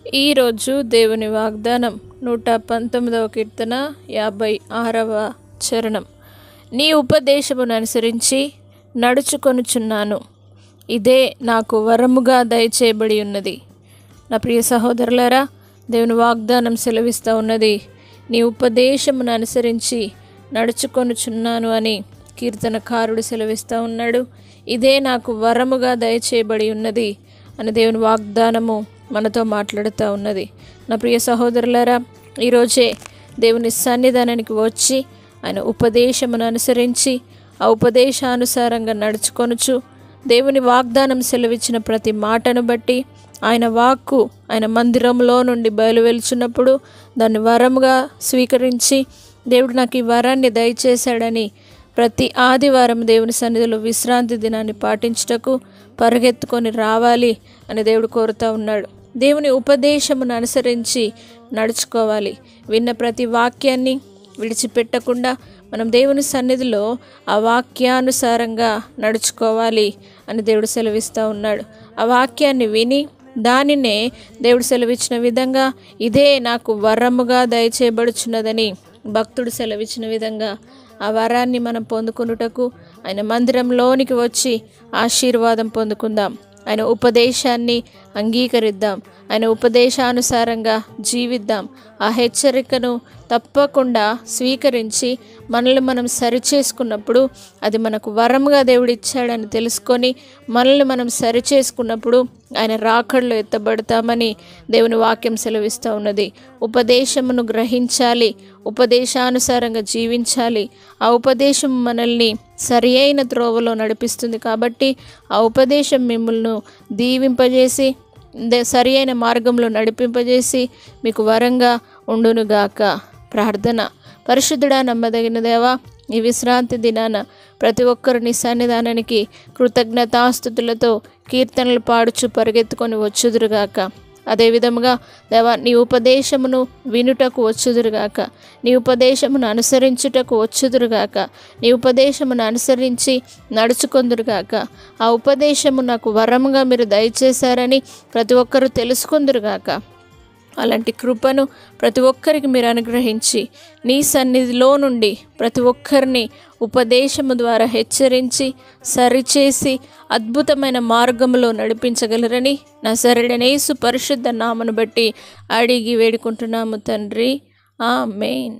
ఈరోజు దేవుని వాగ్దానం 119వ కీర్తన 56వ చరణం. నీ ఉపదేశమును అనుసరించి నడుచుకొనుచున్నాను, ఇదే నాకు వరముగా దయచేయబడి ఉన్నది. నా ప్రియ సహోదరులారా, దేవుని వాగ్దానం సెలవిస్తూ ఉన్నది, నీ ఉపదేశమును అనుసరించి నడుచుకొనుచున్నాను అని కీర్తనకారుడు సెలవిస్తూ ఉన్నాడు. ఇదే నాకు వరముగా దయచేయబడి ఉన్నది అని దేవుని వాగ్దానము మనతో మాట్లాడుతూ ఉన్నది. నా ప్రియ సహోదరులారా, ఈరోజే దేవుని సన్నిధానానికి వచ్చి ఆయన ఉపదేశమును అనుసరించి ఆ ఉపదేశానుసారంగా నడుచుకొనుచు దేవుని వాగ్దానం సెలవిచ్చిన ప్రతి మాటను బట్టి ఆయన వాక్కు ఆయన మందిరంలో నుండి బయలువెలుచున్నప్పుడు దాన్ని వరముగా స్వీకరించి దేవుడు నాకు ఈ వరాన్ని దయచేశాడని ప్రతి ఆదివారం దేవుని సన్నిధిలో విశ్రాంతి దినాన్ని పాటించుటకు పరిగెత్తుకొని రావాలి అని దేవుడు కోరుతూ ఉన్నాడు. దేవుని ఉపదేశమును అనుసరించి నడుచుకోవాలి. విన్న ప్రతి వాక్యాన్ని విడిచిపెట్టకుండా మనం దేవుని సన్నిధిలో ఆ వాక్యానుసారంగా నడుచుకోవాలి అని దేవుడు సెలవిస్తూ ఉన్నాడు. ఆ వాక్యాన్ని విని దానినే దేవుడు సెలవిచ్చిన విధంగా ఇదే నాకు వరముగా దయచేయబడుచున్నదని భక్తుడు సెలవిచ్చిన విధంగా ఆ వరాన్ని మనం పొందుకొనుటకు ఆయన మందిరంలోనికి వచ్చి ఆశీర్వాదం పొందుకుందాం. ఆయన ఉపదేశాన్ని అంగీకరిద్దాం. ఆయన ఉపదేశానుసారంగా జీవిద్దాం. ఆ హెచ్చరికను తప్పకుండా స్వీకరించి మనల్ని మనం సరిచేసుకున్నప్పుడు అది మనకు వరముగా దేవుడు ఇచ్చాడని తెలుసుకొని మనల్ని మనం సరిచేసుకున్నప్పుడు ఆయన రాకడలో ఎత్తబడతామని దేవుని వాక్యం సెలవిస్తూ ఉన్నది. ఉపదేశమును గ్రహించాలి, ఉపదేశానుసారంగా జీవించాలి. ఆ ఉపదేశం మనల్ని సరి అయిన త్రోవలో నడిపిస్తుంది. కాబట్టి ఆ ఉపదేశం మిమ్మల్ని దీవింపజేసి సరి అయిన మార్గంలో నడిపింపజేసి మీకు వరంగా ఉండునుగాక. ప్రార్థన. పరిశుద్ధుడా, నమ్మదగిన దేవా, ఈ విశ్రాంతి దినాన ప్రతి ఒక్కరు నీ సన్నిధానానికి కృతజ్ఞతాస్తుతులతో కీర్తనలు పాడుచు పరిగెత్తుకొని వచ్చుదురుగాక. అదేవిధముగా దేవా, నీ ఉపదేశమును వినుటకు వచ్చుదురుగాక, నీ ఉపదేశమును అనుసరించుటకు వచ్చుదురుగాక, నీ ఉపదేశమును అనుసరించి నడుచుకొందురుగాక. ఆ ఉపదేశము నాకు వరముగా మీరు దయచేశారని ప్రతి ఒక్కరూ తెలుసుకొందురుగాక. అలాంటి కృపను ప్రతి ఒక్కరికి మీరు అనుగ్రహించి నీ సన్నిధిలో నుండి ప్రతి ఒక్కరిని ఉపదేశము ద్వారా హెచ్చరించి సరిచేసి అద్భుతమైన మార్గములో నడిపించగలరని నజరేయుడైన యేసు పరిశుద్ధ నామమును బట్టి అడిగి వేడుకుంటున్నాము తండ్రి. ఆమేన్.